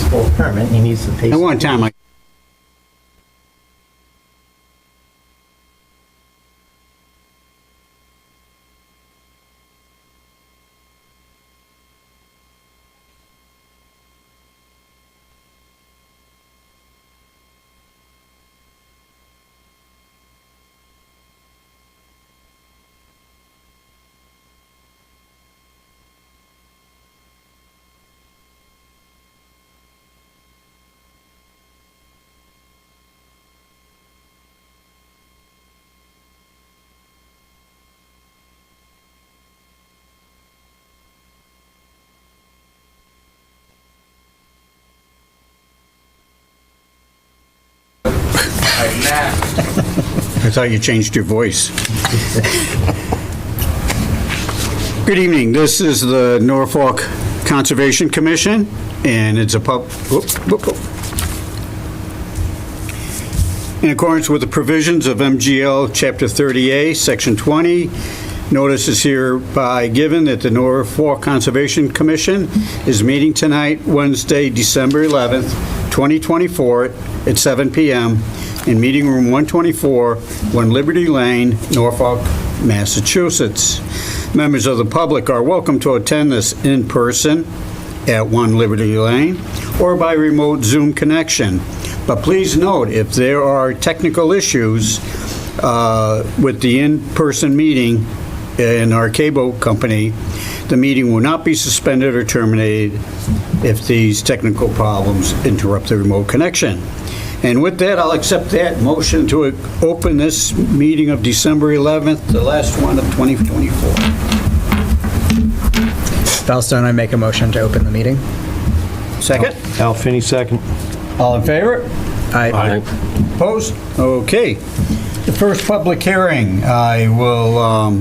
for a permit, he needs to pay. At one time, I I thought you changed your voice. Good evening. This is the Norfolk Conservation Commission, and it's a in accordance with the provisions of MGL Chapter 30A, Section 20, notice is hereby given that the Norfolk Conservation Commission is meeting tonight, Wednesday, December 11th, 2024, at 7 p.m. in Meeting Room 124, 1 Liberty Lane, Norfolk, Massachusetts. Members of the public are welcome to attend this in person at 1 Liberty Lane or by remote Zoom connection. But please note, if there are technical issues with the in-person meeting in our cable company, the meeting will not be suspended or terminated if these technical problems interrupt the remote connection. And with that, I'll accept that motion to open this meeting of December 11th, the last one of 2024. Fellstone, I make a motion to open the meeting. Second? Al Finney, second. All in favor? Aye. Opposed? Okay. The first public hearing, I will,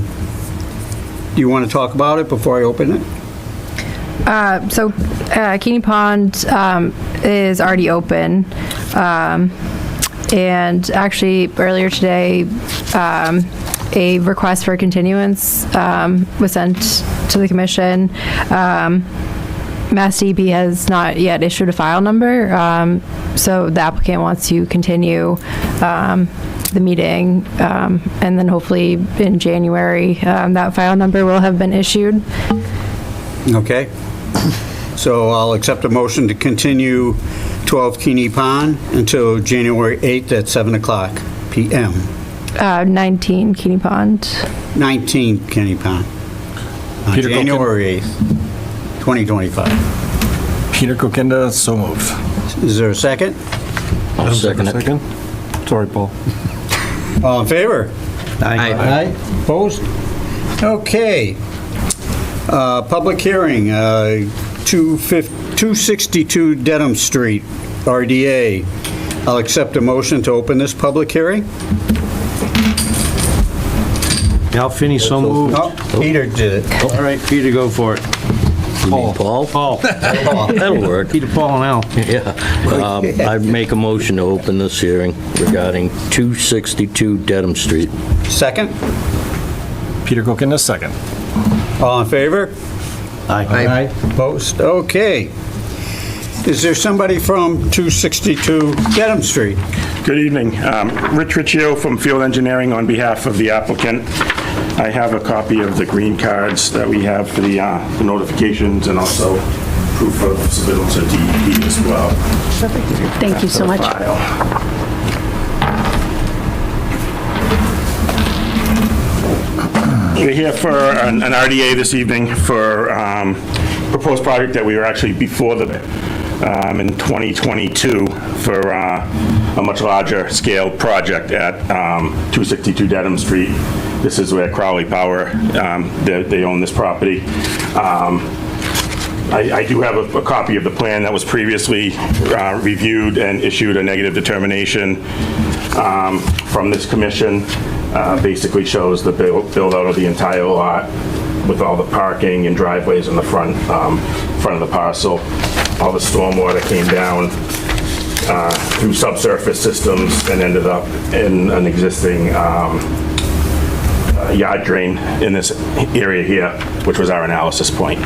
do you want to talk about it before I open it? Keeney Pond is already open. And actually, earlier today, a request for continuance was sent to the commission. Mass DEP has not yet issued a file number, so the applicant wants to continue the meeting, and then hopefully in January, that file number will have been issued. Okay. So I'll accept a motion to continue 12 Keeney Pond until January 8th at 7 o'clock p.m. 19 Keeney Pond. 19 Keeney Pond. On Peter January 8th, 2025. Peter Kokinda, so moved. Is there a second? I'll second it. Sorry, Paul. All in favor? Aye. Aye. Opposed? Okay. Public hearing, 262 Dedham Street, RDA. I'll accept a motion to open this public hearing. Al Finney, so moved. Oh, Peter did it. All right, Peter, go for it. You mean Paul? Paul. That'll work. Peter, Paul, and Al. Yeah. I'd make a motion to open this hearing regarding 262 Dedham Street. Second? Peter Kokinda, second. All in favor? Aye. Opposed? Okay. Is there somebody from 262 Dedham Street? Good evening. Rich Riccio from Field Engineering on behalf of the applicant. I have a copy of the green cards that we have for the notifications and also proof of submittal to DEP as well. Thank you so much. We're here for an RDA this evening for proposed project that we were actually before in 2022 for a much larger scale project at 262 Dedham Street. This is where Crowley Power, they own this property. I do have a copy of the plan that was previously reviewed and issued a negative determination from this commission. Basically shows the build out of the entire lot with all the parking and driveways in the front of the parcel. All the stormwater came down through subsurface systems and ended up in an existing yard drain in this area here, which was our analysis point.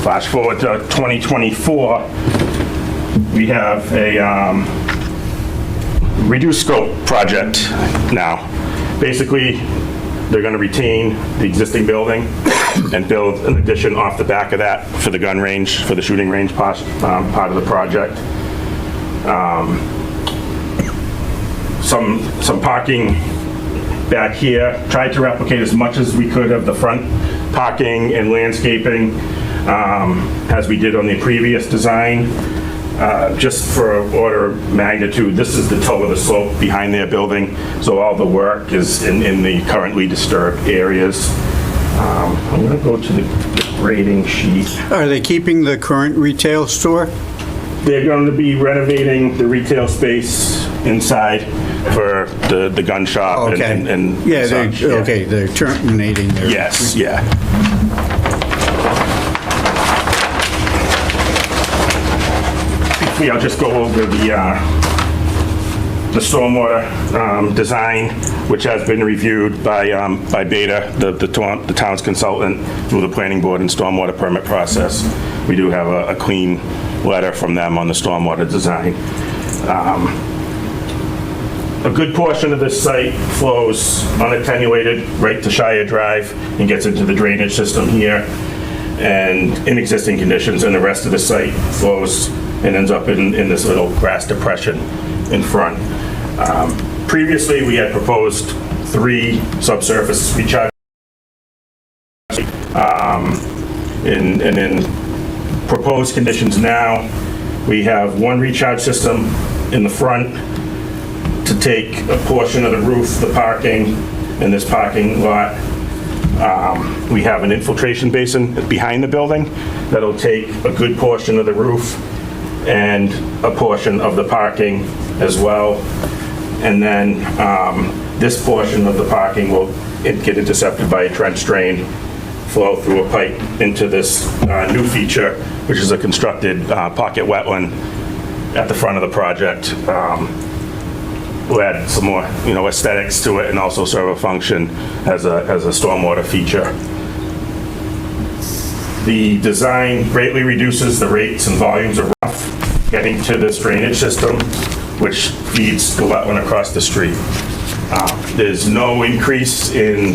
Flash forward to 2024, we have a reduced scope project now. Basically, they're going to retain the existing building and build an addition off the back of that for the gun range, for the shooting range part of the project. Some parking back here. Tried to replicate as much as we could of the front parking and landscaping as we did on the previous design. Just for order of magnitude, this is the toe of the slope behind their building, so all the work is in the currently disturbed areas. I'm going to go to the grading sheet. Are they keeping the current retail store? They're going to be renovating the retail space inside for the gun shop Okay. and Yeah, such. okay, they're terminating their... Yes, yeah. Briefly, I'll just go over the stormwater design, which has been reviewed by Beta, the town's consultant, through the planning board and stormwater permit process. We do have a clean letter from them on the stormwater design. A good portion of this site flows unattenuated right to Shire Drive and gets into the drainage system here, and in existing conditions, and the rest of the site flows and ends up in this little grass depression in front. Previously, we had proposed 3 subsurface recharge, and in proposed conditions now, we have 1 recharge system in the front to take a portion of the roof, the parking, in this parking lot. We have an infiltration basin behind the building that'll take a good portion of the roof and a portion of the parking as well. And then this portion of the parking will get intercepted by a trench drain, flow through a pipe into this new feature, which is a constructed pocket wetland at the front of the project. We'll add some more, aesthetics to it and also serve a function as a stormwater feature. The design greatly reduces the rates and volumes of runoff getting to this drainage system, which feeds the wetland across the street. There's no increase in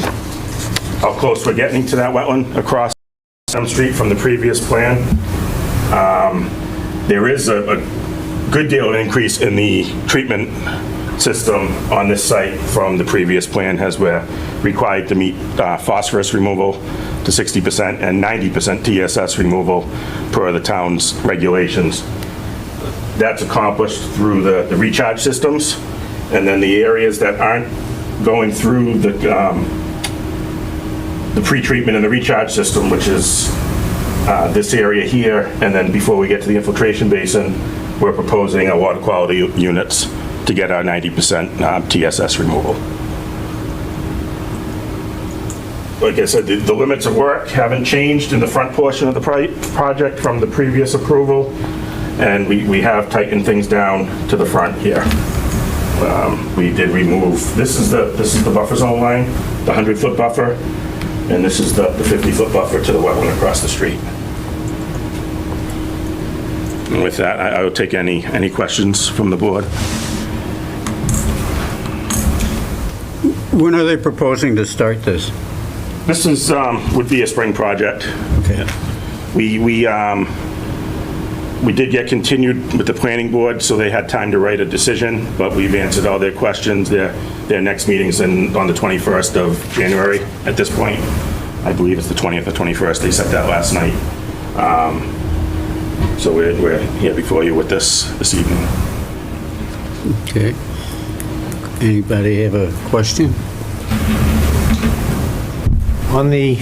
how close we're getting to that wetland across some street from the previous plan. There is a good deal of increase in the treatment system on this site from the previous plan, as we're required to meet phosphorus removal to 60% and 90% TSS removal per the town's regulations. That's accomplished through the recharge systems, and then the areas that aren't going through the pre-treatment and the recharge system, which is this area here, and then before we get to the infiltration basin, we're proposing a water quality units to get our 90% TSS removal. Like I said, the limits of work haven't changed in the front portion of the project from the previous approval, and we have tightened things down to the front here. We did remove, this is the buffer zone line, the 100-foot buffer, and this is the 50-foot buffer to the wetland across the street. And with that, I will take any questions from the board. When are they proposing to start this? This is, would be a spring project. Okay. We did get continued with the planning board, so they had time to write a decision, but we've answered all their questions. Their next meeting's on the 21st of January at this point. I believe it's the 20th or 21st. They set that last night. So we're here before you with this evening. Okay. Anybody have a question? On the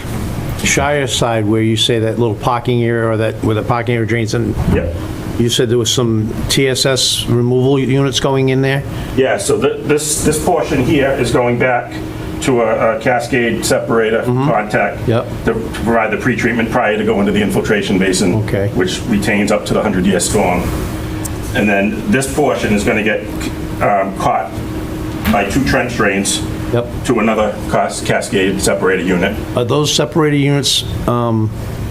Shire side, where you say that little parking area, or that where the parking area drains in, Yep. you said there was some TSS removal units going in there? Yeah, so this portion here is going back to a cascade separator contact Yep. to provide the pretreatment prior to going to the infiltration basin, Okay. which retains up to the 100-year storm. And then this portion is going to get caught by 2 trench drains Yep. to another cascade separator unit. Are those separator units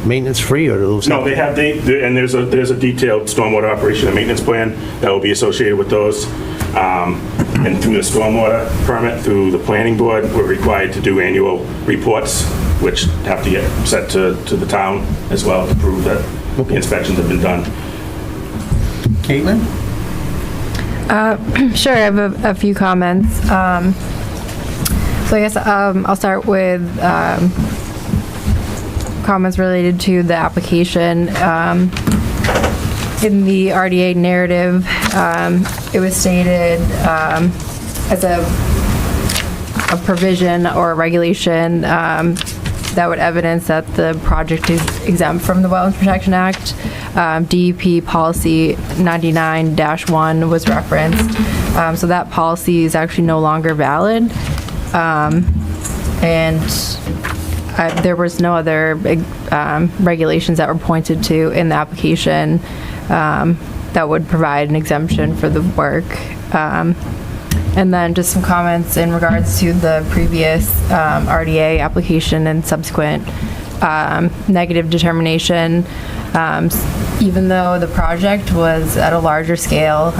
maintenance free, or do those? No, they have, and there's a detailed stormwater operation and maintenance plan that will be associated with those. And through the stormwater permit, through the planning board, we're required to do annual reports, which have to get sent to the town as well to prove that the inspections have been done. Caitlin? Sure, I have a few comments. So I guess I'll start with comments related to the application. In the RDA narrative, it was stated as a provision or a regulation that would evidence that the project is exempt from the Wetlands Protection Act. DEP policy 99-1 was referenced. So that policy is actually no longer valid. And there was no other regulations that were pointed to in the application that would provide an exemption for the work. And then just some comments in regards to the previous RDA application and subsequent negative determination. Even though the project was at a larger scale,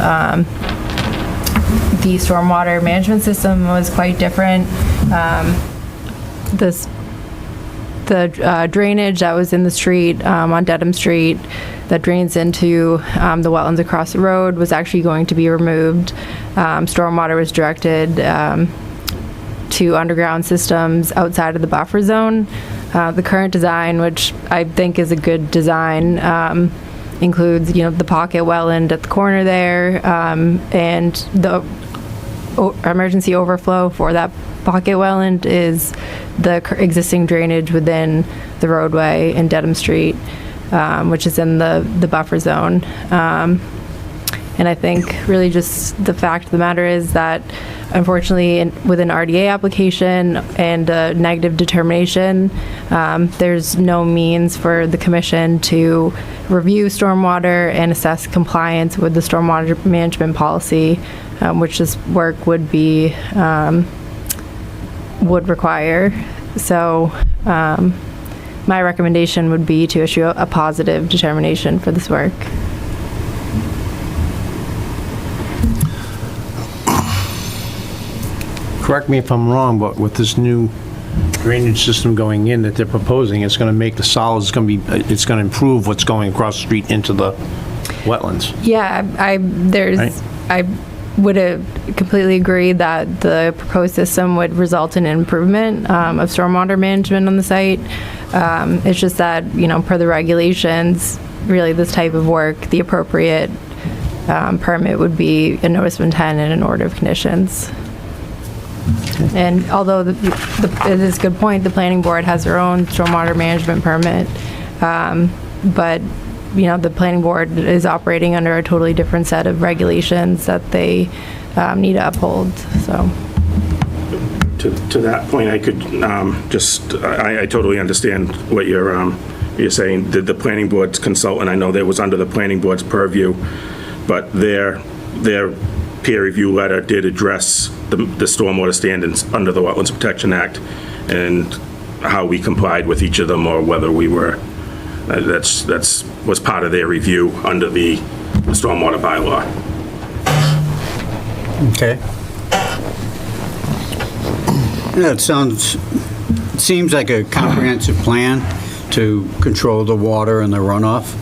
the stormwater management system was quite different. The drainage that was in the street on Dedham Street that drains into the wetlands across the road was actually going to be removed. Stormwater was directed to underground systems outside of the buffer zone. The current design, which I think is a good design, includes, the pocket wetland at the corner there, and the emergency overflow for that pocket wetland is the existing drainage within the roadway in Dedham Street, which is in the buffer zone. And I think really just the fact of the matter is that unfortunately with an RDA application and a negative determination, there's no means for the commission to review stormwater and assess compliance with the stormwater management policy, which this work would require. So my recommendation would be to issue a positive determination for this work. Correct me if I'm wrong, but with this new drainage system going in that they're proposing, it's going to make the solids, it's going to improve what's going across the street into the wetlands. Yeah, I would completely agree that the proposed system would result in an improvement of stormwater management on the site. It's just that, per the regulations, really this type of work, the appropriate permit would be a notice of intent and an order of conditions. And although it is a good point, the planning board has their own stormwater management permit, but the planning board is operating under a totally different set of regulations that they need to uphold. So, To that point, I could I totally understand what you're saying. The planning board's consultant, I know that was under the planning board's purview, but their peer review letter did address the stormwater standards under the Wetlands Protection Act and how we complied with each of them, or whether we were, that's was part of their review under the stormwater bylaw. Okay. Yeah, it seems like a comprehensive plan to control the water and the runoff.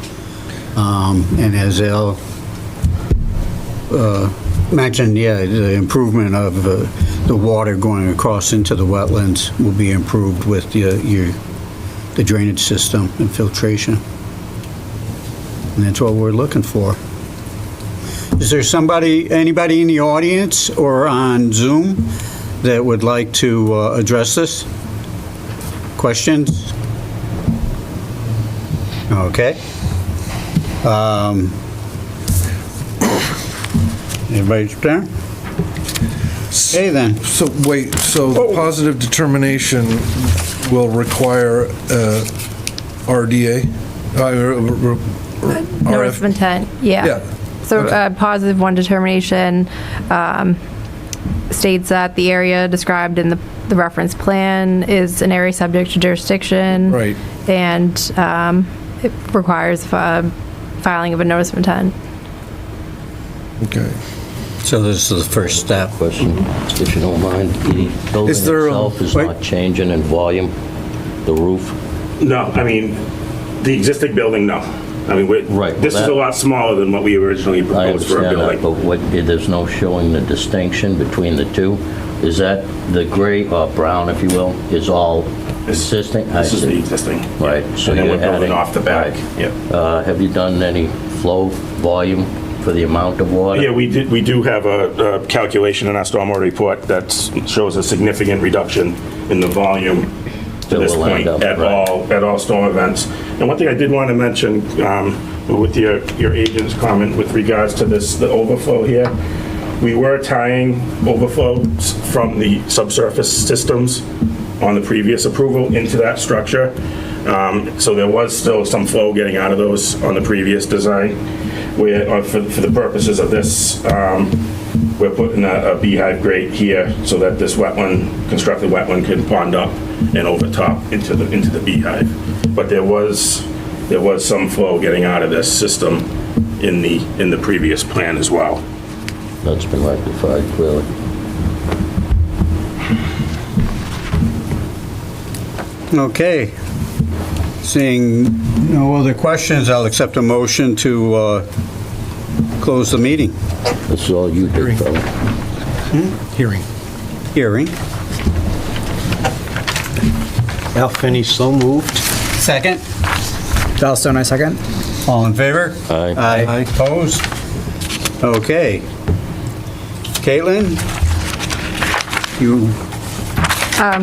And as they'll mentioned, the improvement of the water going across into the wetlands will be improved with the drainage system and filtration. And that's what we're looking for. Is there anybody in the audience or on Zoom that would like to address this? Questions? Okay. Everybody's there? Okay, then. So the positive determination will require RDA? notice of intent, yeah. Yeah. So Okay. positive one determination states that the area described in the reference plan is an area subject to jurisdiction. Right. and it requires filing of a notice of intent. Okay. So this is the first step. Question, if you don't mind. The building Is there, itself is wait. not changing in volume, the roof? No, I mean, the existing building, no. I mean, Right, well, this is that- a lot smaller than what we originally I proposed for a understand that, building. but there's no showing the distinction between the two? Is that the gray or brown, if you will, is all existing? I This is the see. existing. Right, so And then you're we're building adding- off the back. right. Yeah. Have you done any flow volume for the amount of water? Yeah, we do have a calculation in our stormwater report that shows a significant reduction in the volume to That this will point end up, at right. all storm events. And one thing I did want to mention, with your agent's comment with regards to this, the overflow here, we were tying overflows from the subsurface systems on the previous approval into that structure. So there was still some flow getting out of those on the previous design. For the purposes of this, we're putting a beehive grate here so that this wetland, constructed wetland, can pond up and overtop into the beehive. But there was some flow getting out of this system in the previous plan as well. That's been rectified, clearly. Okay. Seeing no other questions, I'll accept a motion to close the meeting. This is all you did, fella. Hearing. Hearing. Al Finney, so moved. Second. Falstone, I second. All in favor? Aye. Aye. Opposed? Okay. Caitlin? You,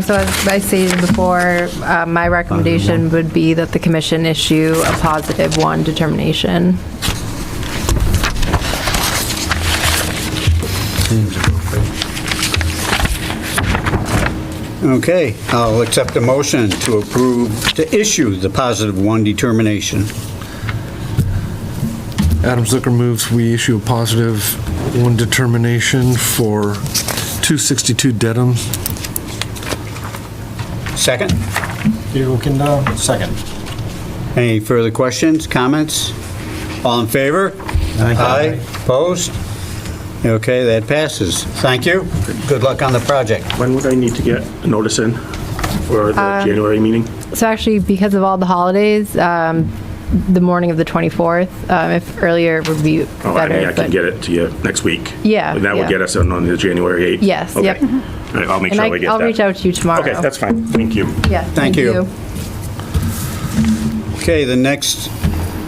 So as I stated before, my recommendation would be that the commission issue a positive 1 determination. okay, I'll accept a motion to approve, to issue the positive 1 determination. Adam Zucker moves we issue a positive 1 determination for 262 Dedham. Second? Peter Kukinda, second. Any further questions, comments? All in favor? Aye. Opposed? Okay, that passes. Thank you. Good luck on the project. When would I need to get a notice in for the January meeting? So actually, because of all the holidays, the morning of the 24th, if earlier would be Oh, I better. mean, I can but- get it to you next week. Yeah, And that will yeah. get us on the January 8th? Yes, Okay. yep. All right, I'll make And sure we get that. I'll reach out to you tomorrow. Okay, that's fine. Thank you. Yeah, Thank you. Okay, the next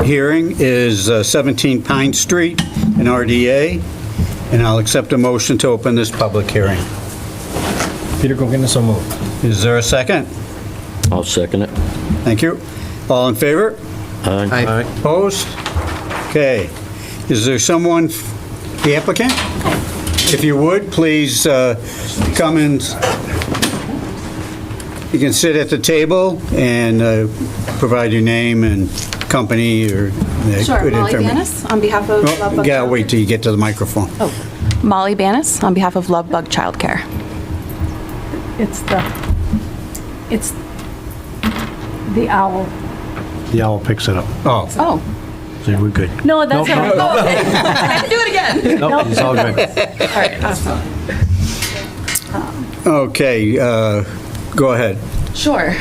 hearing is 17 Pine Street in RDA, and I'll accept a motion to open this public hearing. Peter Kukinda, so moved. Is there a second? I'll second it. Thank you. All in favor? Aye. Opposed? Okay. Is there someone, the applicant? If you would, please come and, you can sit at the table and provide your name and company or Sure, good Molly information. Banis, on behalf of Love Oh, Bug gotta Childcare. wait till you get to the microphone. Molly Banis, on behalf of Love Bug Childcare. It's the owl. The owl picks it up. Oh, Oh, So we're good. No, that's not. oh, okay. I have to do it again. Nope, it's all good. All right, awesome. okay, go ahead. Sure.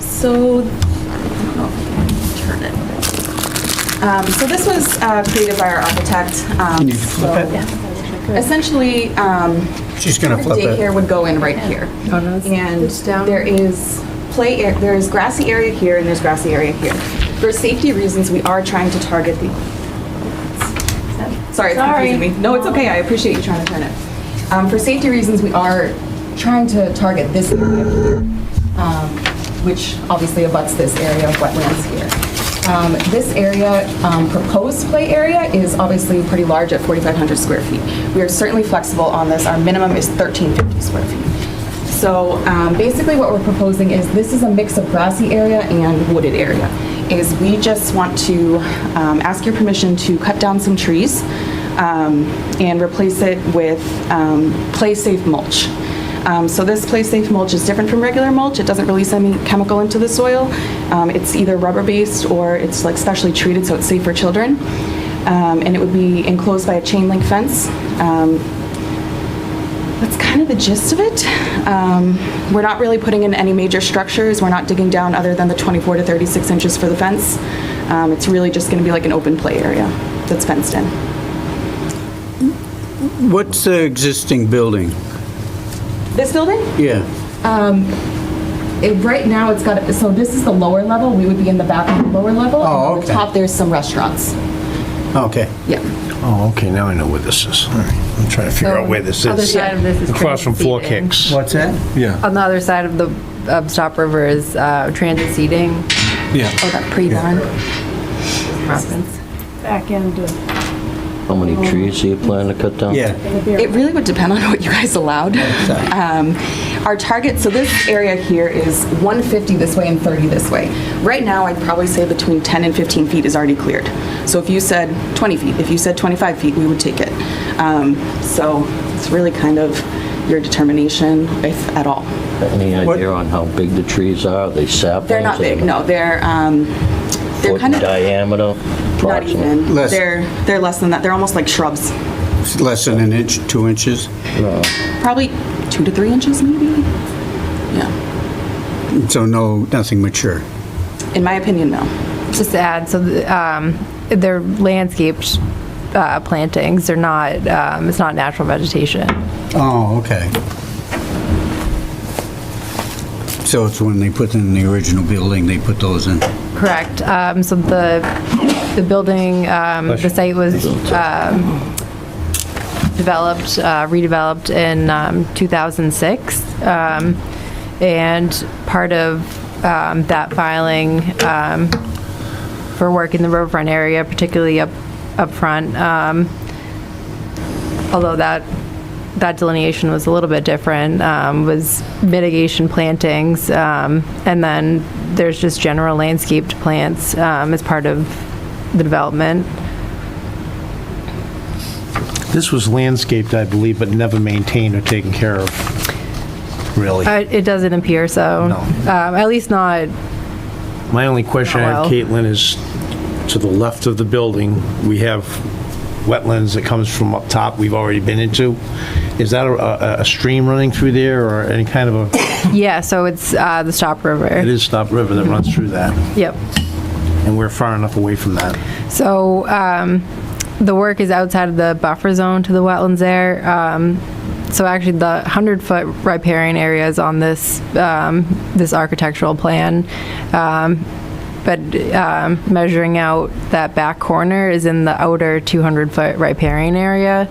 So, I don't know if I can turn it. So this was created by our architect. Can you flip it? Essentially, She's gonna the flip it. daycare would go in right here. Oh, no, it's And down. there is there's grassy area here and there's grassy area here. For safety reasons, we are trying to target the, sorry, it's confusing me. No, it's okay, I appreciate you trying to turn it. For safety reasons, we are trying to target this area here, which obviously abuts this area of wetlands here. This area, proposed play area, is obviously pretty large at 4,500 square feet. We are certainly flexible on this. Our minimum is 1,350 square feet. So basically what we're proposing is this is a mix of grassy area and wooded area. Is we just want to ask your permission to cut down some trees and replace it with play-safe mulch. So this place-safe mulch is different from regular mulch. It doesn't release any chemical into the soil. It's either rubber-based or it's like specially treated, so it's safe for children. And it would be enclosed by a chain link fence. That's kind of the gist of it. We're not really putting in any major structures. We're not digging down other than the 24 to 36 inches for the fence. It's really just going to be like an open play area that's fenced in. What's the existing building? This building? Yeah. Right now it's got, so this is the lower level. We would be in the back of the lower level. Oh, And on okay. the top, there's some restaurants. Okay. Yeah. Oh, okay, now I know where this is. All right, I'm trying to figure out where this Other is. side of this is Across from Four transit Kicks. What's that? Yeah, On the other side of the Stop River is transit seating. yeah. Oh, that pre-barn. Reference. Back end of How many trees do you plan to cut down? Yeah. It really would depend on what you guys allowed. Our target, so this area here is 150 this way and 30 this way. Right now, I'd probably say between 10 and 15 feet is already cleared. So if you said 20 feet, if you said 25 feet, we would take it. So it's really kind of your determination, if at all. Any idea on how big the trees are? They saplings? They're not big, no, they're Foot kind in of, diameter? not approximately? even. Less. They're less than that. They're almost like shrubs. It's less than an inch, 2 inches. Probably 2 to 3 inches maybe. Yeah. So nothing mature. In my opinion, no. Just to add, so they're landscaped plantings. They're not, it's not natural vegetation. Oh, okay. So it's when they put in the original building, they put those in. Correct. So the building, the site was redeveloped in 2006. And part of that filing for work in the riverfront area, particularly up front, although that delineation was a little bit different, was mitigation plantings, and then there's just general landscaped plants as part of the development. This was landscaped, I believe, but never maintained or taken care of, really. It doesn't appear so. No. At least not. My only question I have, Well. Caitlin, is to the left of the building, we have wetlands that comes from up top we've already been into. Is that a stream running through there or any kind of a, Yeah, so it's the Stop River. it is Stop River that runs through that, Yep. and we're far enough away from that. So the work is outside of the buffer zone to the wetlands there. So actually, the 100-foot riparian area is on this this architectural plan. But measuring out that back corner is in the outer 200-foot riparian area.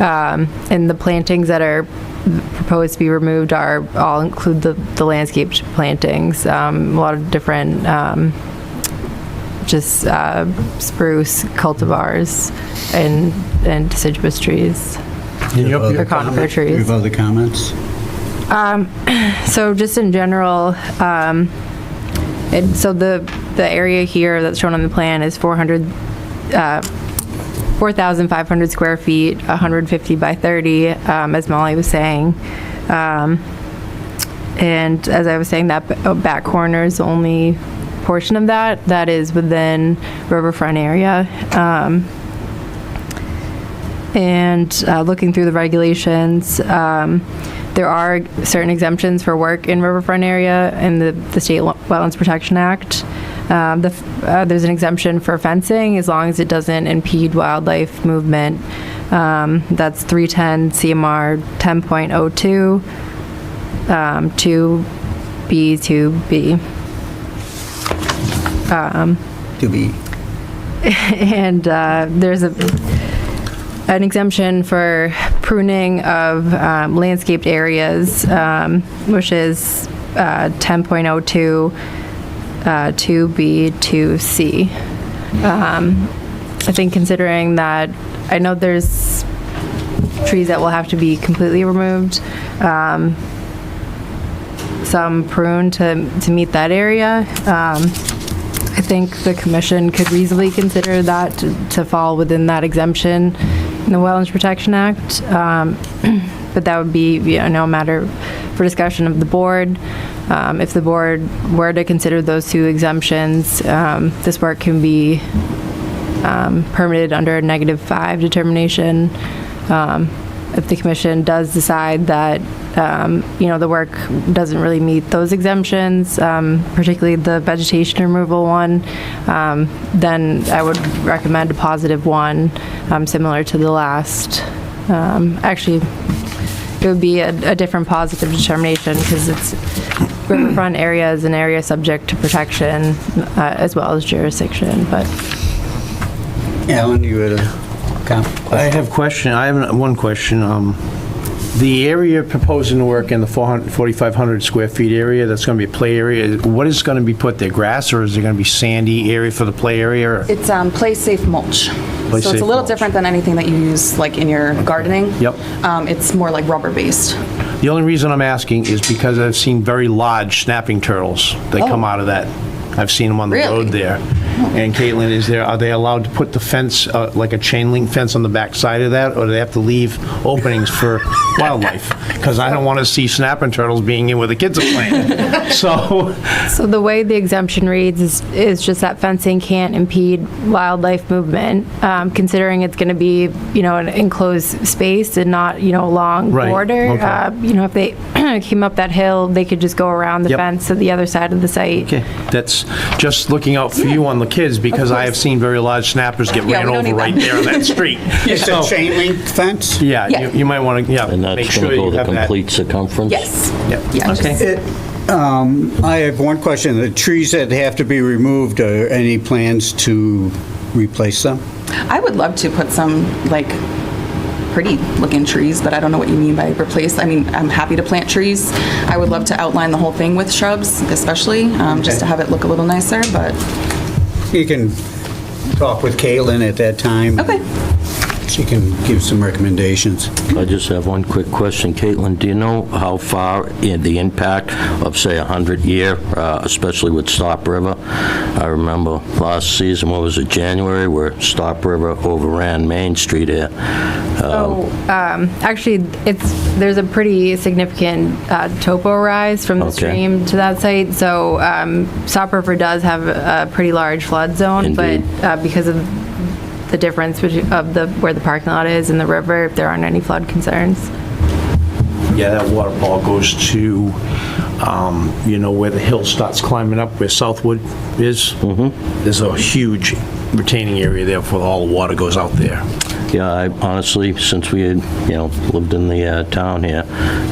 And the plantings that are proposed to be removed all include the landscaped plantings, a lot of different just spruce cultivars and deciduous trees. Or conifer Do you trees. have other comments? So just in general, and so the area here that's shown on the plan is 4,500 square feet, 150 by 30, as Molly was saying. And as I was saying, that back corner is the only portion of that is within riverfront area. And looking through the regulations, there are certain exemptions for work in riverfront area in the State Wetlands Protection Act. There's an exemption for fencing as long as it doesn't impede wildlife movement. That's 310 CMR 10.02, 2B, 2B. To be, And there's an exemption for pruning of landscaped areas, which is 10.02, 2B, 2C. I think considering that, I know there's trees that will have to be completely removed, some pruned to meet that area. I think the commission could reasonably consider that to fall within that exemption in the Wetlands Protection Act. But that would be, a matter for discussion of the board. If the board were to consider those two exemptions, this work can be permitted under a -5 determination. If the commission does decide that, the work doesn't really meet those exemptions, particularly the vegetation removal one, then I would recommend a +1, similar to the last. Actually, it would be a different positive determination because it's riverfront area is an area subject to protection as well as jurisdiction, but. Alan, you had a comment? I have one question. The area proposing to work in the 4,500 square feet area, that's going to be a play area. What is going to be put there, grass, or is it going to be sandy area for the play area? Or? It's play-safe mulch. So it's a Play-safe little mulch. different than anything that you use like in your gardening. Yep. It's more like rubber-based. The only reason I'm asking is because I've seen very large snapping turtles that come out of that. I've seen them on the Really? road there. And Caitlin, are they allowed to put the fence, like a chain link fence on the back side of that, or do they have to leave openings for wildlife? Because I don't want to see snapping turtles being in where the kids are playing. So, So the way the exemption reads is just that fencing can't impede wildlife movement, considering it's going to be, an enclosed space and not, a long Right, border. okay. If they came up that hill, they could just go around the Yep. fence to the other side of the site. okay, that's just looking out for you on the kids, because I have seen very large snappers get Yeah, ran we don't over need right that. there on that street. It's a So, chain link fence? Yeah, Yeah. you might want to, And make that's sure going to you go the have that. complete circumference? Yes. Yeah. Yeah, Okay. just- I have one question. The trees that have to be removed, are any plans to replace them? I would love to put some like pretty looking trees, but I don't know what you mean by replace. I mean, I'm happy to plant trees. I would love to outline the whole thing with shrubs, especially, just to have it look a little nicer, but, You can talk with Caitlin at that time. okay. She can give some recommendations. I just have one quick question. Caitlin, do you know how far in the impact of, say, 100-year, especially with Stop River? I remember last season, what was it, January, where Stop River overran Main Street here. Actually, there's a pretty significant topo rise from the Okay. stream to that site. So Stop River does have a pretty large flood zone, Indeed. but because of the difference where the parking lot is and the river, there aren't any flood concerns. Yeah, that waterfall goes to, where the hill starts climbing up, where Southwood is. Mm-hmm. There's a huge retaining area there for all the water goes out there. Yeah, I honestly, since we had, lived in the town here,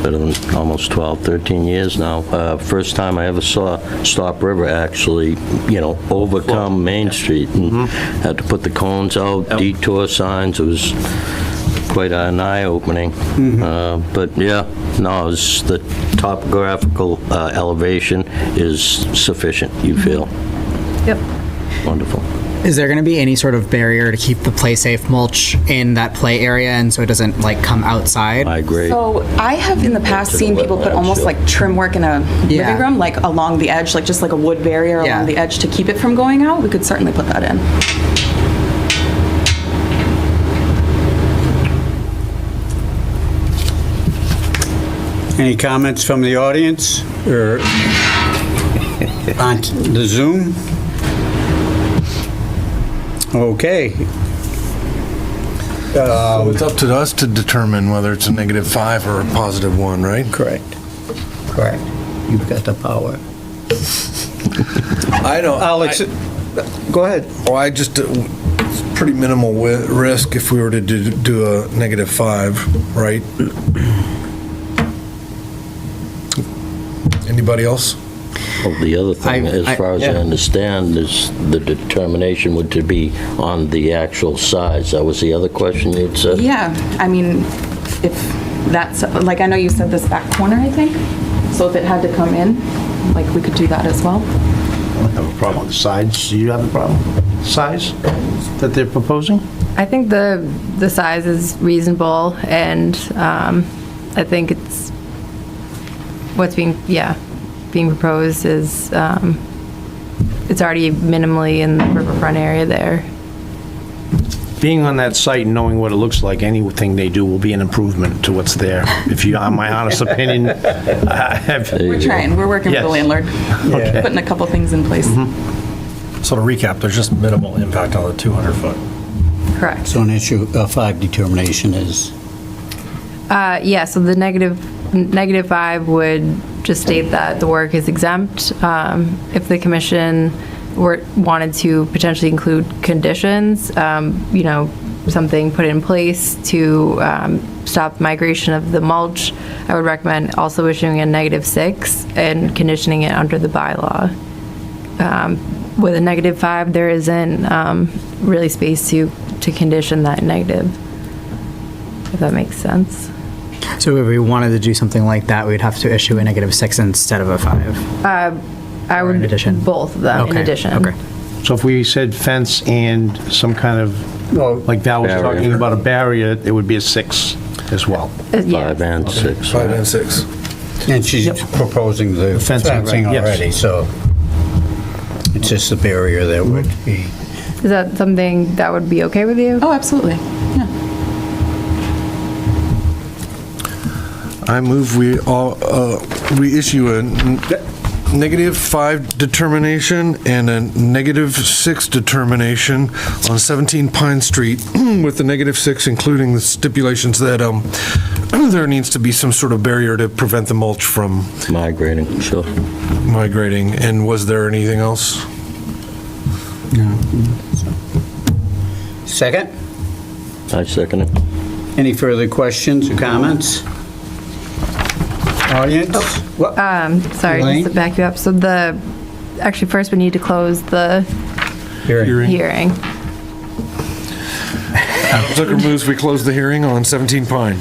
better than almost 12, 13 years now, first time I ever saw Stop River actually, overcome Main Street and had to put the cones out, detour signs. It was quite an eye-opening. But yeah, no, the topographical elevation is sufficient, you feel? Yep. Wonderful. Is there going to be any sort of barrier to keep the play-safe mulch in that play area and so it doesn't like come outside? I agree. So I have in the past To the seen people put wetlands, almost yeah. like trim work in a Yeah. living room, like along the edge, like just like a wood barrier Yeah. along the edge to keep it from going out. We could certainly put that in. Any comments from the audience or on the Zoom? Okay. So it's up to us to determine whether it's a -5 or a +1, right? Correct. Correct. You've got the power. I don't. Alex, go ahead. Well, I just, it's pretty minimal risk if we were to do a -5, right? Anybody else? Well, the other thing, as far as I yeah. understand, is the determination would to be on the actual size. That was the other question you'd said? Yeah, I mean, if that's, like, I know you said this back corner, I think. So if it had to come in, like, we could do that as well. I don't have a problem with the sides. Do you have a problem? Size that they're proposing? I think the size is reasonable, and I think it's what's being proposed is it's already minimally in the riverfront area there. being on that site and knowing what it looks like, anything they do will be an improvement to what's there. If you, on my honest opinion, I have. We're trying, we're working with the Yes. landlord, Okay. putting a couple things in place. So to recap, there's just minimal impact on the 200-foot. Correct. So an issue 5 determination is, Yeah, so the negative 5 would just state that the work is exempt. If the commission wanted to potentially include conditions, something put in place to stop migration of the mulch, I would recommend also issuing a -6 and conditioning it under the bylaw. With a -5, there isn't really space to condition that negative, if that makes sense. So if we wanted to do something like that, we'd have to issue a -6 instead of a 5. I would, in addition? both of them in Okay, addition. Okay. So if we said fence and some kind of, well, like Val was Barrier. talking about a barrier, it would be a 6 as well. Yeah. 5 and 6. 5 and 6. and she's proposing the Fencing, right, fencing yes. already, so it's just the barrier that would be, Is that something that would be okay with you? Oh, absolutely, yeah. I move we issue a -5 determination and a -6 determination on 17 Pine Street, with the -6 including the stipulations that there needs to be some sort of barrier to prevent the mulch from Migrating, sure. migrating. And was there anything else? second? I second it. Any further questions or comments? Audience? What? Sorry, Elaine? just to back you up. So actually first we need to close the Hearing. hearing. Zucker moves we close the hearing on 17 Pine.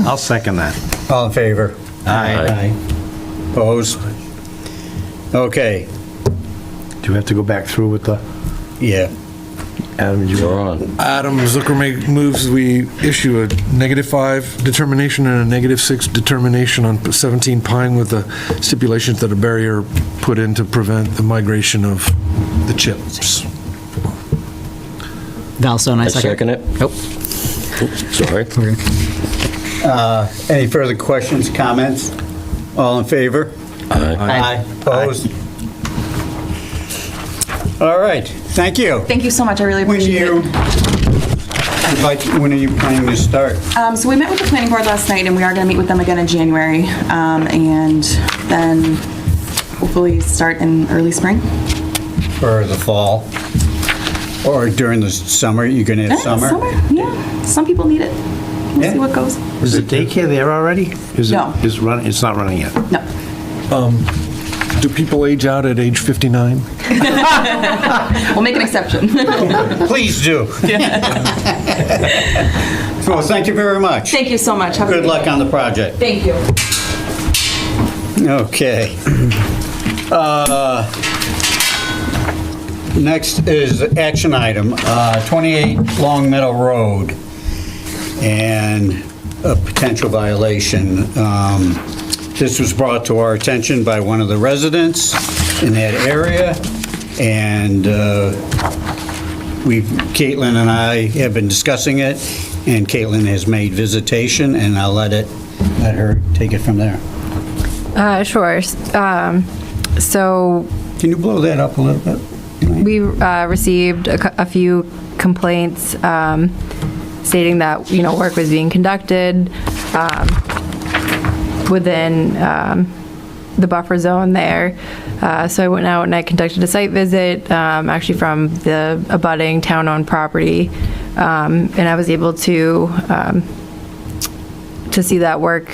I'll second that. All in favor? Aye. Opposed? Okay, Do you have to go back through with the, yeah. Adam, did you? You're on. Adam Zucker moves we issue a -5 determination and a -6 determination on 17 Pine with the stipulations that a barrier put in to prevent the migration of the chips. Valstone, I I second. second it. Nope. Sorry. Any further questions, comments? All in favor? Aye. Opposed? All right, thank you. Thank you so much, I really When appreciate you, it. when are you planning to start? So we met with the planning board last night, and we are going to meet with them again in January, and then hopefully start in early spring. For the fall? Or during the summer, you're gonna have summer? Yeah, some people need it. We'll Yeah. see what goes. Is the daycare there already? Is it- No. Is running, it's not running yet? No. Do people age out at age 59? We'll make an exception. Please do. Well, thank you very much. Thank you so much. Have a Good great luck day. on the project. Thank you. Okay. Next is action item, 28 Long Meadow Road, and a potential violation. This was brought to our attention by one of the residents in that area, and Caitlin and I have been discussing it, and Caitlin has made visitation, and I'll let her take it from there. Sure. So Can you blow that up a little bit? we received a few complaints stating that, work was being conducted within the buffer zone there. So I went out and I conducted a site visit, actually from the abutting town-owned property, and I was able to see that work,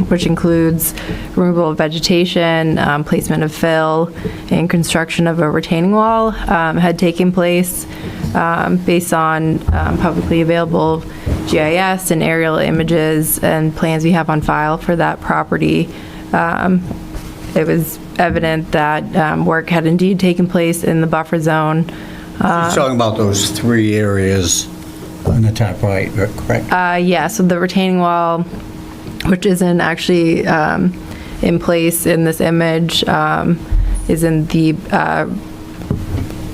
which includes removal of vegetation, placement of fill, and construction of a retaining wall had taken place based on publicly available GIS and aerial images and plans we have on file for that property. It was evident that work had indeed taken place in the buffer zone. She's talking about those three areas on the top right, correct? Yeah, so the retaining wall, which isn't actually in place in this image, is in the,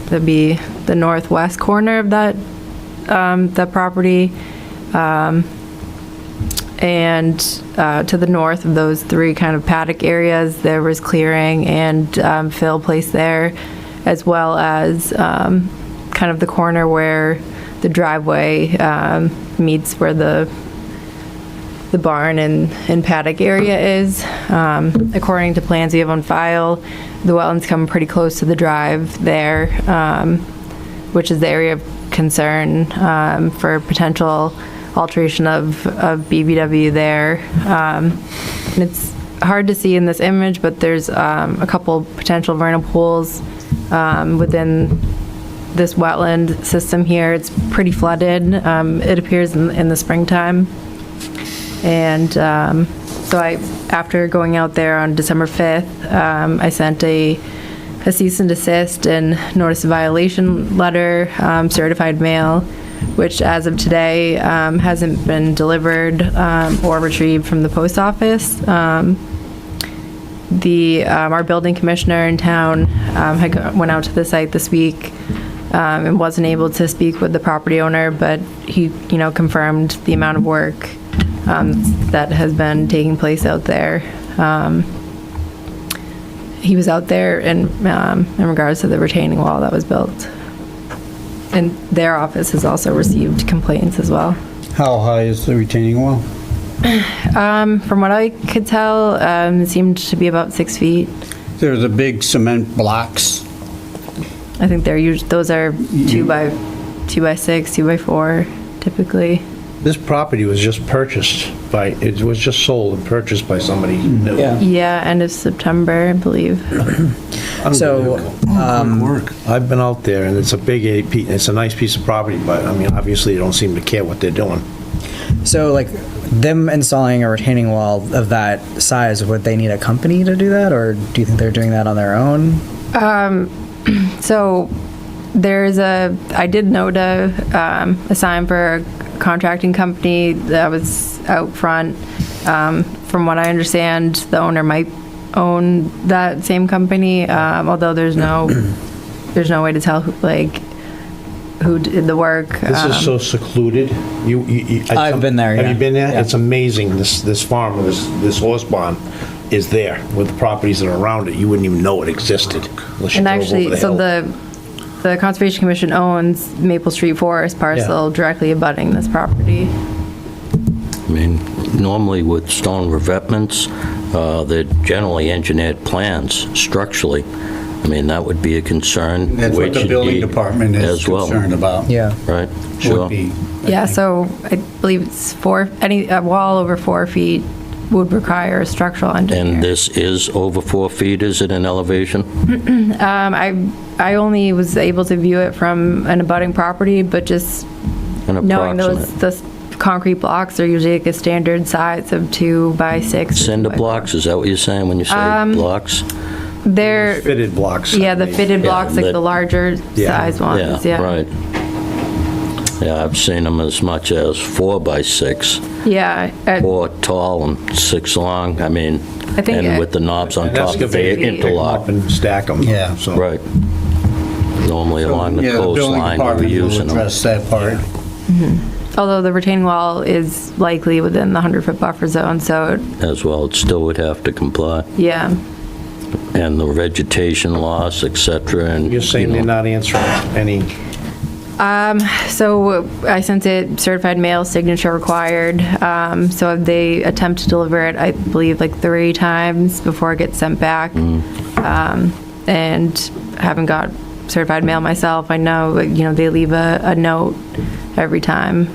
that'd be the northwest corner of that the property. And to the north of those three kind of paddock areas, there was clearing and fill placed there, as well as kind of the corner where the driveway meets where the barn and paddock area is. According to plans we have on file, the wetlands come pretty close to the drive there, which is the area of concern for potential alteration of BBW there. And it's hard to see in this image, but there's a couple potential vernal pools within this wetland system here. It's pretty flooded. It appears in the springtime. And so after going out there on December 5th, I sent a cease and desist and notice of violation letter, certified mail, which as of today hasn't been delivered or retrieved from the post office. Our building commissioner in town went out to the site this week and wasn't able to speak with the property owner, but he, confirmed the amount of work that has been taking place out there. He was out there in regards to the retaining wall that was built. And their office has also received complaints as well. How high is the retaining wall? From what I could tell, it seemed to be about 6 feet. They're the big cement blocks. I think those are 2 by 6, 2 by 4, typically. This property was just purchased it was just sold and purchased by somebody new. Yeah, end of September, I believe. So, I've been out there, and it's a nice piece of property, but, obviously, they don't seem to care what they're doing. so like them installing a retaining wall of that size, would they need a company to do that, or do you think they're doing that on their own? So I did note a sign for a contracting company that was out front. From what I understand, the owner might own that same company, although there's no way to tell who did the work. This is so secluded. I've been there, Have yeah. you been there? Yeah. It's amazing. This farm, this horse barn is there with the properties that are around it. You wouldn't even know it existed unless you And drove over actually, the so hill. the Conservation Commission owns Maple Street Forest parcel directly abutting this property. I mean, normally with stone revetments, they're generally engineered plans structurally. I mean, that would be a concern. That's what the HUD building department is as well. concerned about. Yeah. Right, Would sure. be, Yeah, so I believe it's a wall over 4 feet would require a structural engineer. And this is over 4 feet, is it in elevation? I only was able to view it from an abutting property, but just An knowing approximate. the concrete blocks are usually like a standard size of 2 by 6. Cinder blocks, is that what you're saying when you say blocks? They're, Fitted blocks. yeah, the fitted blocks, like that- the larger size ones, yeah. Right. Yeah, I've seen them as much as 4 by 6, Yeah, 4 tall and 6 long. I mean, I think and with the knobs on And top, they excavate, pick 'em interlock. up and stack them. Yeah. So. Right. Normally along the yeah, the building coastline, we were department will using them. address that part. although the retaining wall is likely within the 100-foot buffer zone, so, As well, it still would have to comply. yeah. And the vegetation loss, et cetera, and, You're saying you they're know, not answering any, So I sent it certified mail, signature required. So they attempt to deliver it, I believe, like 3 times before it gets sent back. And haven't got certified mail myself. I know, they leave a note every time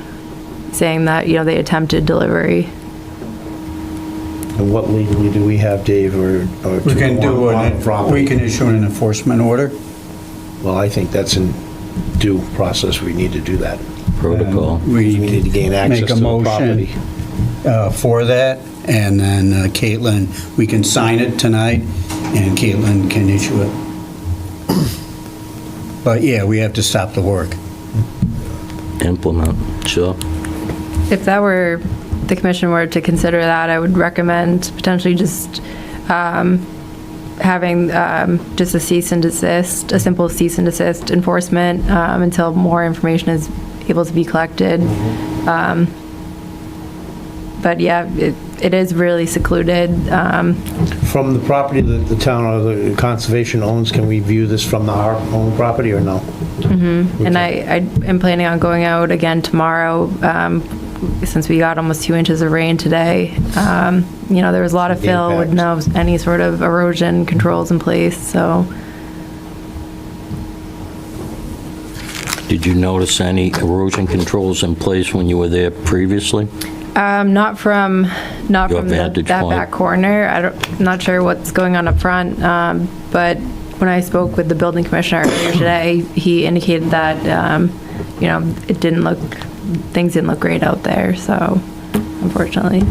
saying that, they attempted delivery. and what legally do we have, Dave, or We to can go do on it, property? we can issue an enforcement order. Well, I think that's in due process. We need to do that. protocol. We need to gain access Make to a the motion property. for that, and then Caitlin, we can sign it tonight, and Caitlin can issue it. But yeah, we have to stop the work. Implement, sure. If the commission were to consider that, I would recommend potentially just having just a cease and desist, a simple cease and desist enforcement until more information is able to be collected. But yeah, it is really secluded. From the property that the town or the conservation owns, can we view this from our own property or no? And I am planning on going out again tomorrow, since we got almost 2 inches of rain today. There was a lot of fill with no any sort of erosion controls in place, so. Did you notice any erosion controls in place when you were there previously? Not from that vantage point. back corner. I'm not sure what's going on up front, but when I spoke with the building commissioner earlier today, he indicated that, things didn't look great out there, so unfortunately.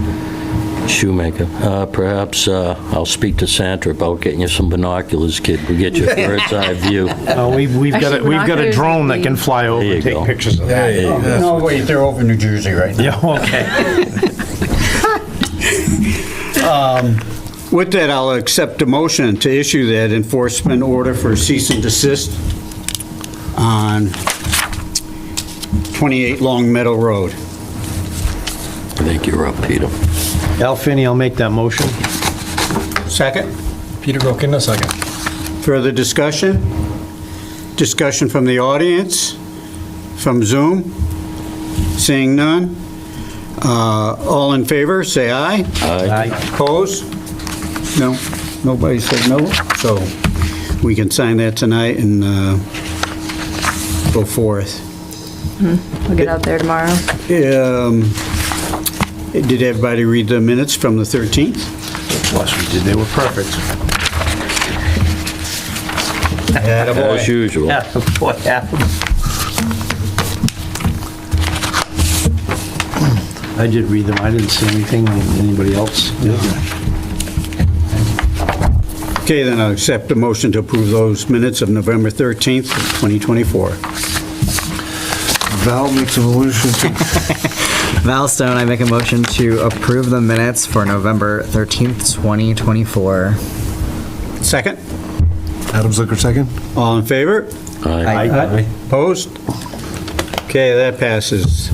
Shoemaker, perhaps I'll speak to Sandra about getting you some binoculars, kid. We'll get you a bird's eye view. We've got Actually, a binoculars drone would that be- can fly over There you and take go. pictures of that. No, wait, they're over New Jersey right now. Yeah, okay. With that, I'll accept a motion to issue that enforcement order for cease and desist on 28 Long Meadow Road. I think you're up, Peter. Al Finney, I'll make that motion. Second? Peter Wilkin, a second. Further discussion? Discussion from the audience? From Zoom? Seeing none? All in favor, say aye. Aye. Opposed? No? Nobody said no? So we can sign that tonight and go forth. We'll get out there tomorrow. Did everybody read the minutes from the 13th? Plus, we did, they were perfect. As usual. Yeah, what happened? I did read them, I didn't see anything, anybody else? Okay, then I'll accept a motion to approve those minutes of November 13th, 2024. Val makes a motion to, Val Stone, I make a motion to approve the minutes for November 13th, 2024. Second? Adam Zucker, second. All in favor? Aye. Opposed? Okay, that passes.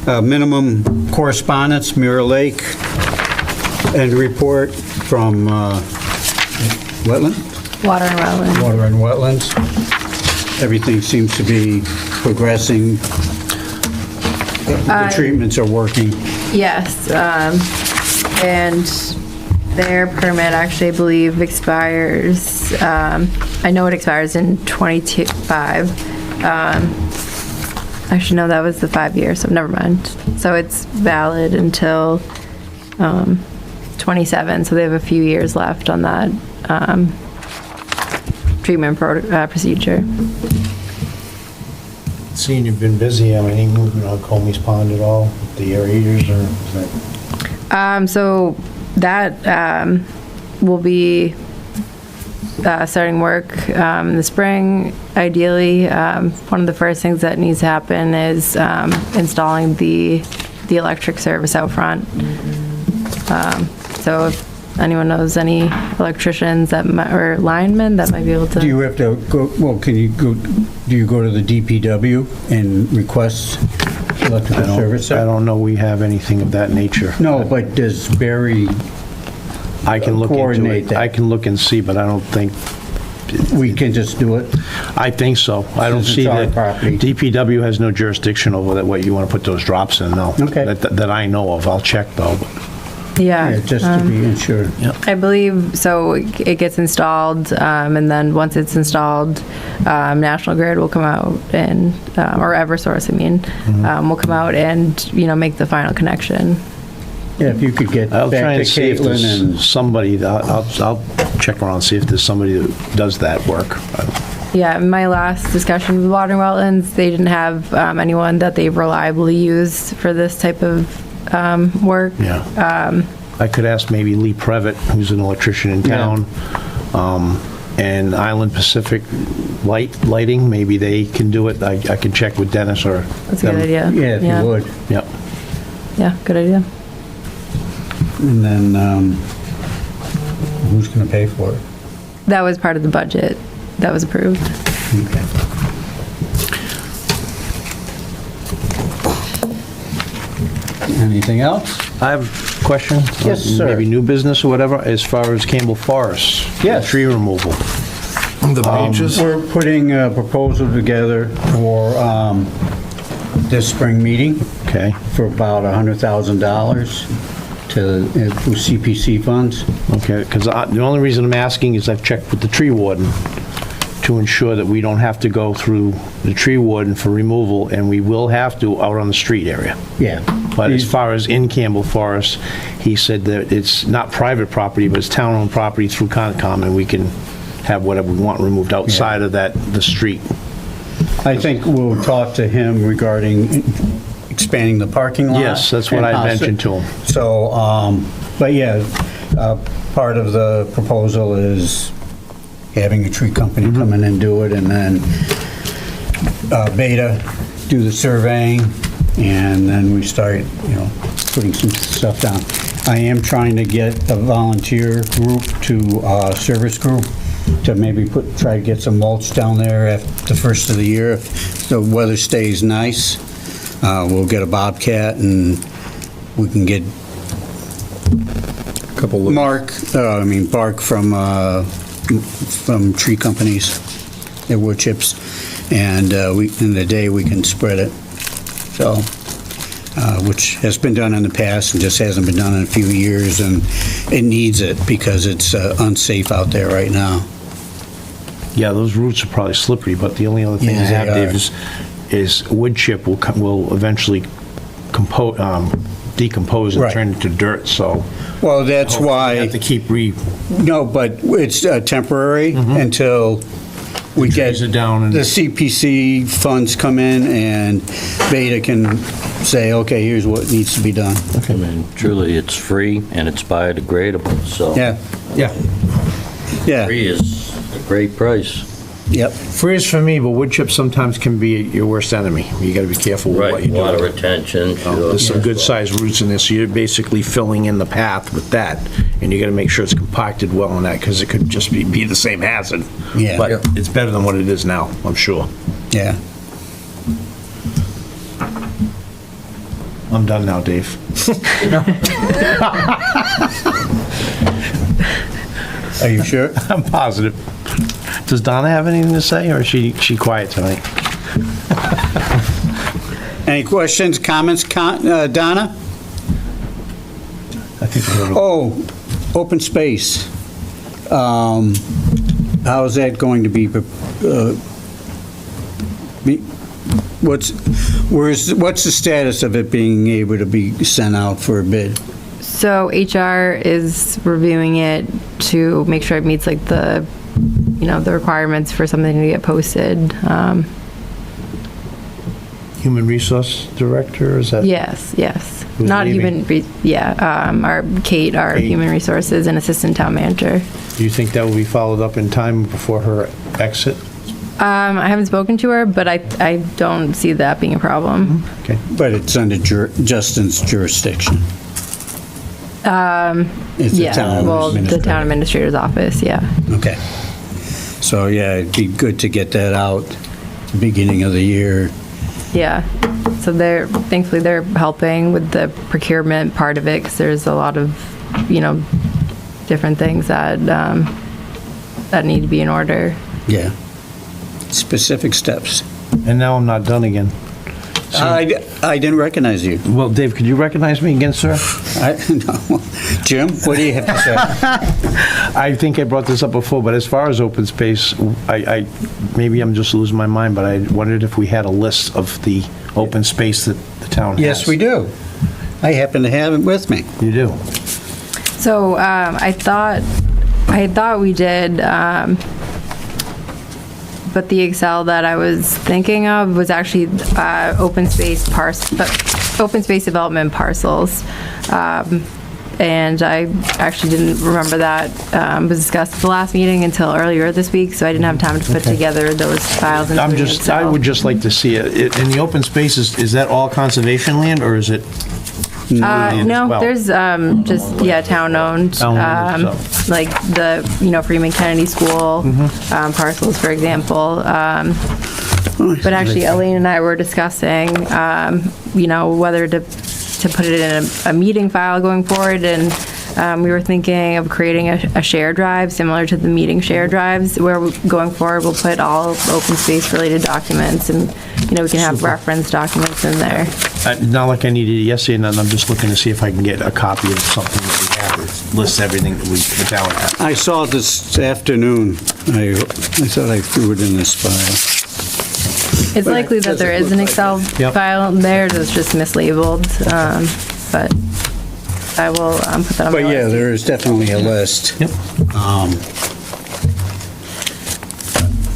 Minimum correspondence, Mirror Lake, and report from wetland? Water and wetland. Water and wetlands. Everything seems to be progressing. The treatments are working. Yes, and their permit actually, I believe, expires, I know it expires in 25. Actually, no, that was the 5 years, so never mind. So it's valid until 27, so they have a few years left on that treatment procedure. Seeing you've been busy, any movement on Comey's Pond at all, with the aerators, or is that? So that will be starting work in the spring, ideally. One of the first things that needs to happen is installing the electric service out front. So if anyone knows any electricians that or linemen that might be able to. Do you have to go, well, do you go to the DPW and request electrical service? I don't know we have anything of that nature. No, but does Barry, I can look into coordinate it. that. I can look and see, but I don't think, we can just do it? I think so. I don't Since see it's our that. property. DPW has no jurisdiction over that, what you want to put those drops in, no. Okay. That I know of. I'll check though. Yeah. Just to be insured. I believe, so it gets installed, and then once it's installed, National Grid will come out and, or Eversource, will come out and, make the final connection. Yeah, if you could get I'll try back to and see if Caitlin and, there's somebody, I'll check around, see if there's somebody that does that work. Yeah, in my last discussion with Water and Wetlands, they didn't have anyone that they reliably use for this type of work. Yeah. I could ask maybe Lee Previtt, who's an electrician in town, and Island Pacific Lighting, maybe they can do it. I can check with Dennis or. That's a good them. idea. yeah, if you would. Yep. Yeah, good idea. And then, who's going to pay for it? That was part of the budget that was approved. Okay. Anything else? I have a question. Yes, sir. Maybe new business or whatever, as far as Campbell Forest. Yes. Tree removal. The pages? We're putting a proposal together for this spring meeting Okay. for about $100,000 through CPC funds. Okay, because the only reason I'm asking is I've checked with the tree warden to ensure that we don't have to go through the tree warden for removal, and we will have to out on the street area. Yeah. But as far as in Campbell Forest, he said that it's not private property, but it's town-owned property through Concom, and we can have whatever we want removed outside of the street. I think we'll talk to him regarding expanding the parking lot. Yes, that's what I mentioned to him. So, but yeah, part of the proposal is having a tree company come in and do it, and then Beta do the surveying, and then we start, putting some stuff down. I am trying to get a volunteer group to, service group, to maybe try to get some mulch down there at the first of the year. If the weather stays nice, we'll get a Bobcat, and we can get bark from tree companies, their wood chips, and in the day we can spread it. So, which has been done in the past and just hasn't been done in a few years, and it needs it because it's unsafe out there right now. Yeah, those roots are probably slippery, but the only other thing I Yeah, have, they Dave, is wood chip will eventually decompose and Right. turn into dirt, so. Well, that's We why, have to keep no, but it's temporary until we get trees are down and- the CPC funds come in, and Beta can say, okay, here's what needs to be done. I mean, truly, it's free and it's biodegradable, so. Yeah, Yeah. yeah, Free is a great price. yep. Free is for me, but wood chips sometimes can be your worst enemy. You gotta be careful with what Right, you do. water retention, sure. There's some good-sized roots in there, so you're basically filling in the path with that, and you gotta make sure it's compacted well in that, because it could just be the same hazard. Yeah. But it's better than what it is now, I'm sure. Yeah. I'm done now, Dave. Are you sure? I'm positive. Does Donna have anything to say, or is she quiet tonight? Any questions, comments, Donna? I think we're Oh, open space. How is that going to be, what's the status of it being able to be sent out for a bid? So HR is reviewing it to make sure it meets like the requirements for something to get posted. Human Resource Director, is that? Yes. Who's Not leaving? our Kate, our Kate. Human Resources and Assistant Town Manager. Do you think that will be followed up in time before her exit? I haven't spoken to her, but I don't see that being a problem. Okay. But it's under Justin's jurisdiction. It's the Yeah, town well, the administrator. Town Administrator's office, yeah. Okay. So, yeah, it'd be good to get that out at the beginning of the year. Yeah. So thankfully they're helping with the procurement part of it, because there's a lot of, different things that need to be in order. Yeah. Specific steps. And now I'm not done again. I didn't recognize you. Well, Dave, could you recognize me again, sir? No. Jim, what do you have to say? I think I brought this up before, but as far as open space, maybe I'm just losing my mind, but I wondered if we had a list of the open space that the town has. Yes, we do. I happen to have it with me. You do? So I thought we did, but the Excel that I was thinking of was actually open space development parcels. And I actually didn't remember that was discussed at the last meeting until earlier this week, so I didn't have time to put together those files into an I Excel. would just like to see it. In the open spaces, is that all conservation land, or is it? land as No, well? there's just, town-owned, Town-owned, like the, Freeman Kennedy School parcels, for example. But actually, Elaine and I were discussing, whether to to put it in a meeting file going forward, and we were thinking of creating a share drive similar to the meeting share drives, where going forward we'll put all open space related documents, and we can have reference documents in there. Not like I needed it yesterday, and I'm just looking to see if I can get a copy of something that we have that lists everything that the town has. I saw it this afternoon. I thought I threw it in this file. It's likely that there is an Excel file there that's just mislabeled, but I will put that on my But yeah, list. there is definitely a list. Yep. I'm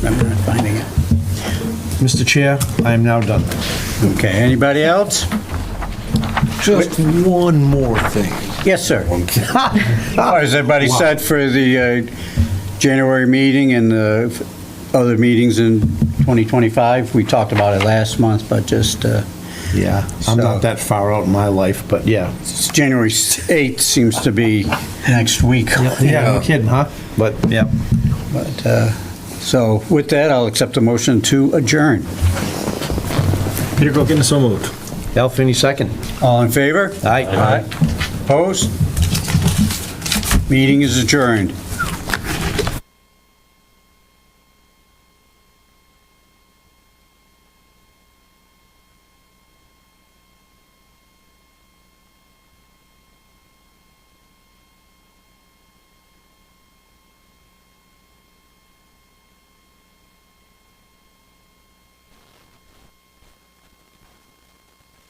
not finding it. Mr. Chair, I am now done. Okay, anybody else? Just one more thing. Yes, sir. Is everybody set for the January meeting and the other meetings in 2025? We talked about it last month, but just, Yeah, I'm not that far out in my life, but yeah. it's January 8th seems to be next week. Yeah, no kidding, huh? But, yeah. But, so with that, I'll accept a motion to adjourn. Peter Gokin, so moved. Al Finney, second. All in favor? Aye. Opposed? Meeting is adjourned.